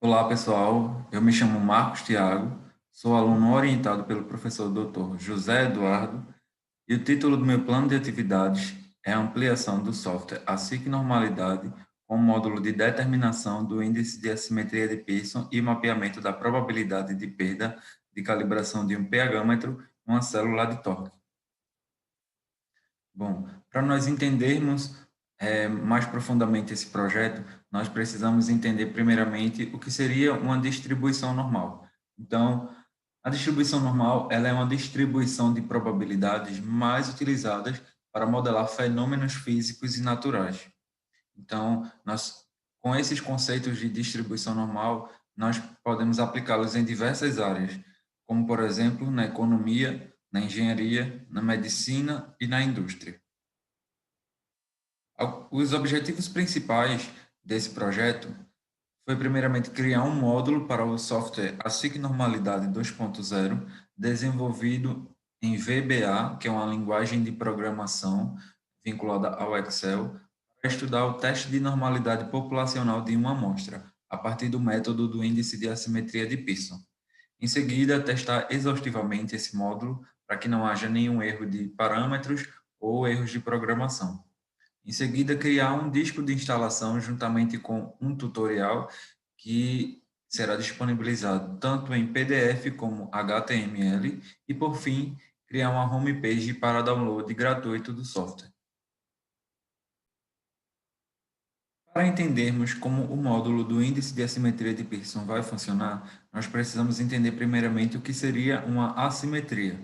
Olá, pessoal. Eu me chamo Marcos Thiago, sou aluno orientado pelo professor Dr. José Eduardo e o título do meu plano de atividades é a ampliação do software ASIC Normalidade com o módulo de determinação do índice de assimetria de Pearson e mapeamento da probabilidade de perda de calibração de um pH-metro em uma célula de torque. Bom, para nós entendermos mais profundamente esse projeto, nós precisamos entender primeiramente o que seria uma distribuição normal. Então, a distribuição normal ela é uma distribuição de probabilidades mais utilizadas para modelar fenômenos físicos e naturais. Então, com esses conceitos de distribuição normal, nós podemos aplicá-los em diversas áreas, como, por exemplo, na economia, na engenharia, na medicina e na indústria. Os objetivos principais desse projeto foi, primeiramente, criar um módulo para o software ASIC Normalidade 2.0, desenvolvido em VBA, que é uma linguagem de programação vinculada ao Excel, para estudar o teste de normalidade populacional de uma amostra, a partir do método do índice de assimetria de Pearson. Em seguida, testar exaustivamente esse módulo para que não haja nenhum erro de parâmetros ou erros de programação. Em seguida, criar um disco de instalação juntamente com um tutorial que será disponibilizado tanto em PDF como HTML e, por fim, criar uma homepage para download gratuito do software. Para entendermos como o módulo do índice de assimetria de Pearson vai funcionar, nós precisamos entender primeiramente o que seria uma assimetria.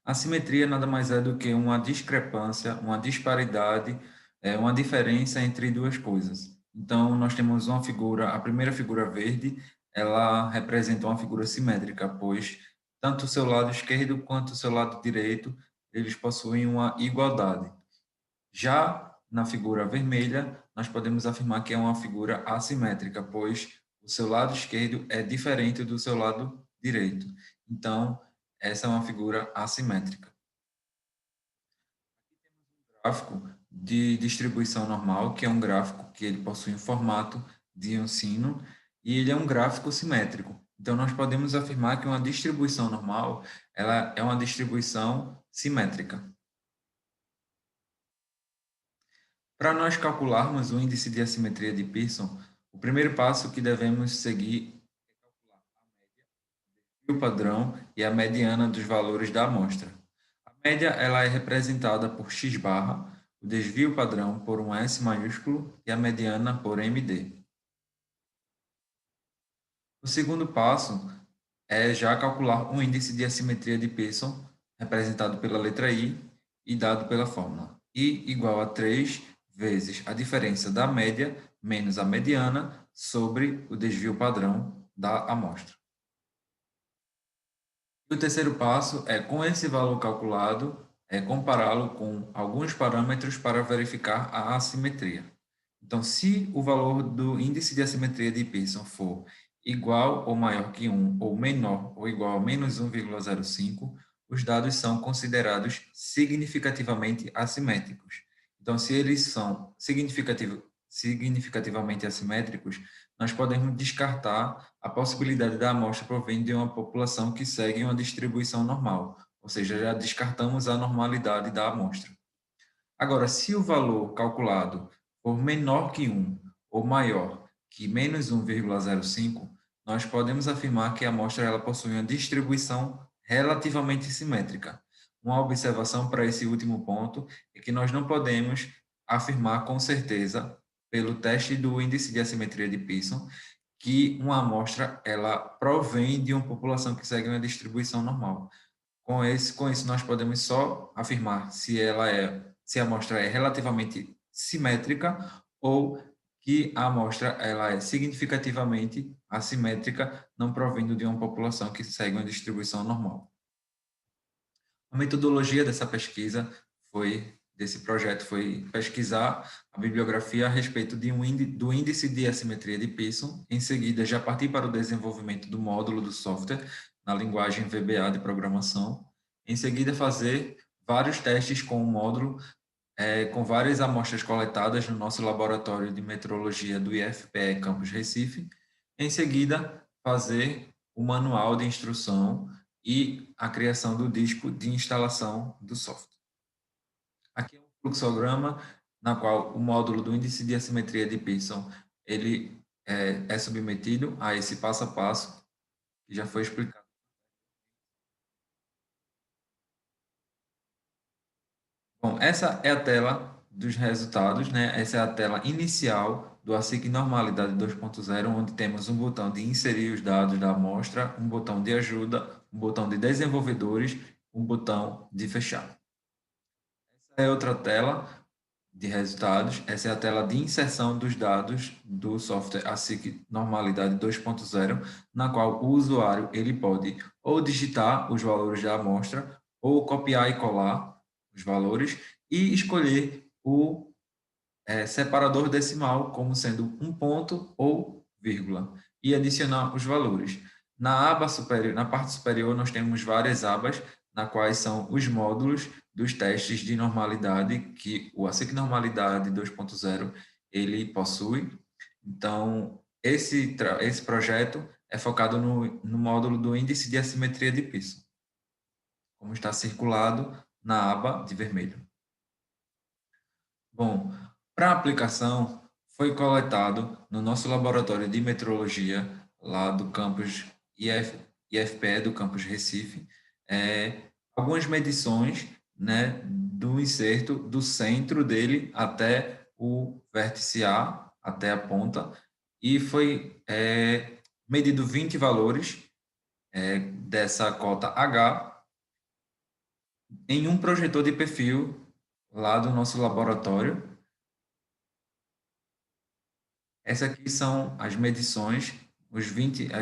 Assimetria nada mais é do que uma discrepância, uma disparidade, uma diferença entre duas coisas. Então, nós temos uma figura, a primeira figura verde, ela representa uma figura simétrica, pois tanto o seu lado esquerdo quanto o seu lado direito, eles possuem uma igualdade. Já na figura vermelha, nós podemos afirmar que é uma figura assimétrica, pois o seu lado esquerdo é diferente do seu lado direito. Então, essa é uma figura assimétrica. Gráfico de distribuição normal, que é um gráfico que ele possui um formato de um sino, e ele é um gráfico simétrico. Então, nós podemos afirmar que uma distribuição normal ela é uma distribuição simétrica. Para nós calcularmos o índice de assimetria de Pearson, o primeiro passo que devemos seguir é calcular a média, o desvio padrão e a mediana dos valores da amostra. A média ela é representada por x barra, o desvio padrão por um S maiúsculo e a mediana por MD. O segundo passo é já calcular o índice de assimetria de Pearson, representado pela letra I e dado pela fórmula I igual a 3 vezes a diferença da média menos a mediana sobre o desvio padrão da amostra. E o terceiro passo é, com esse valor calculado, compará-lo com alguns parâmetros para verificar a assimetria. Então, se o valor do índice de assimetria de Pearson for igual ou maior que 1 ou menor ou igual a menos 1,05, os dados são considerados significativamente assimétricos. Então, se eles são significativamente assimétricos, nós podemos descartar a possibilidade da amostra provém de uma população que segue uma distribuição normal, ou seja, já descartamos a normalidade da amostra. Agora, se o valor calculado for menor que 1 ou maior que menos 1,05, nós podemos afirmar que a amostra ela possui uma distribuição relativamente simétrica. Uma observação para esse último ponto é que nós não podemos afirmar com certeza, pelo teste do índice de assimetria de Pearson, que uma amostra ela provém de uma população que segue uma distribuição normal. Com isso, nós podemos só afirmar se a amostra é relativamente simétrica ou que a amostra ela é significativamente assimétrica, não provindo de uma população que segue uma distribuição normal. A metodologia desse projeto foi pesquisar a bibliografia a respeito do índice de assimetria de Pearson, em seguida já partir para o desenvolvimento do módulo do software na linguagem VBA de programação, em seguida fazer vários testes com o módulo, com várias amostras coletadas no nosso laboratório de metrologia do IFPE Campus Recife, Em seguida, fazer o manual de instrução e a criação do disco de instalação do software. Aqui é um fluxograma na qual o módulo do índice de assimetria de Pearson ele é submetido a esse passo a passo que já foi explicado. Bom, essa é a tela dos resultados, né? Essa é a tela inicial do ASIC Normalidade 2.0, onde temos um botão de inserir os dados da amostra, um botão de ajuda, um botão de desenvolvedores, um botão de fechar. Essa é outra tela de resultados. Essa é a tela de inserção dos dados do software ASIC Normalidade 2.0, na qual o usuário ele pode ou digitar os valores da amostra ou copiar e colar os valores e escolher o separador decimal como sendo um ponto ou vírgula e adicionar os valores. Na aba superior, na parte superior, nós temos várias abas, na quais são os módulos dos testes de normalidade que o ASIC Normalidade 2.0 ele possui. Então, esse projeto é focado no módulo do índice de assimetria de Pearson, como está circulado na aba de vermelho. Bom, para a aplicação, foi coletado no nosso laboratório de metrologia, lá do campus IFPE, do campus Recife, algumas medições, né, do inserto, do centro dele até o vértice A, até a ponta, e foi medido 20 valores dessa cota H em um projetor de perfil lá do nosso laboratório. Essas aqui são as medições, as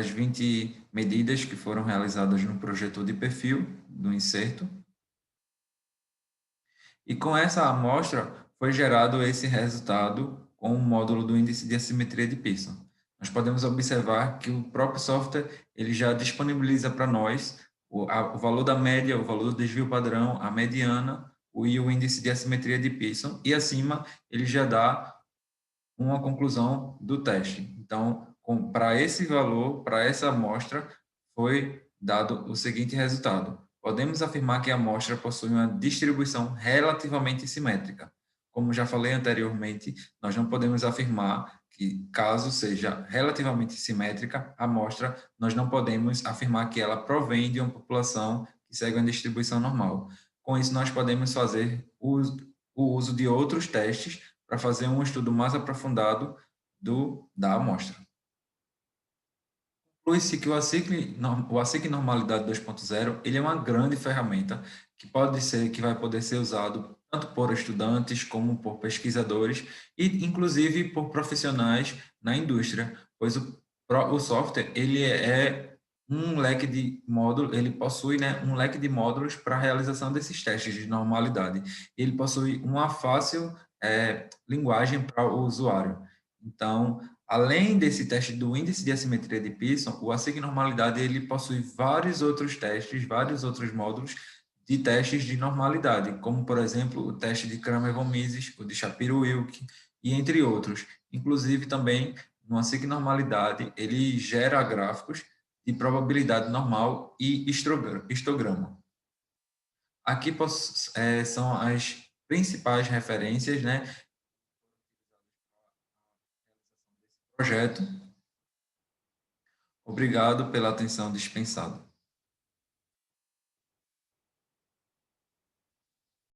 20 medidas que foram realizadas no projetor de perfil do inserto. E com essa amostra foi gerado esse resultado com o módulo do índice de assimetria de Pearson. Nós podemos observar que o próprio software ele já disponibiliza para nós o valor da média, o valor do desvio padrão, a mediana e o índice de assimetria de Pearson, e acima ele já dá uma conclusão do teste. Então, para esse valor, para essa amostra, foi dado o seguinte resultado. Podemos afirmar que a amostra possui uma distribuição relativamente simétrica. Como já falei anteriormente, nós não podemos afirmar que, caso seja relativamente simétrica, a amostra, nós não podemos afirmar que ela provém de uma população que segue uma distribuição normal. Com isso, nós podemos fazer o uso de outros testes para fazer um estudo mais aprofundado da amostra. Conclui-se que o ASIC Normalidade 2.0 ele é uma grande ferramenta que vai poder ser usado tanto por estudantes como por pesquisadores e inclusive por profissionais na indústria, pois o software ele é um leque de módulos, ele possui, né, um leque de módulos para a realização desses testes de normalidade. Ele possui uma fácil linguagem para o usuário. Então, além desse teste do índice de assimetria de Pearson, o ASIC Normalidade ele possui vários outros testes, vários outros módulos de testes de normalidade, como, por exemplo, o teste de Kramer-Von Mises, o de Shapiro-Wilk, e entre outros. Inclusive, também, no ASIC Normalidade, ele gera gráficos de probabilidade normal e histograma. Aqui são as principais referências, né, projeto. Obrigado pela atenção dispensada.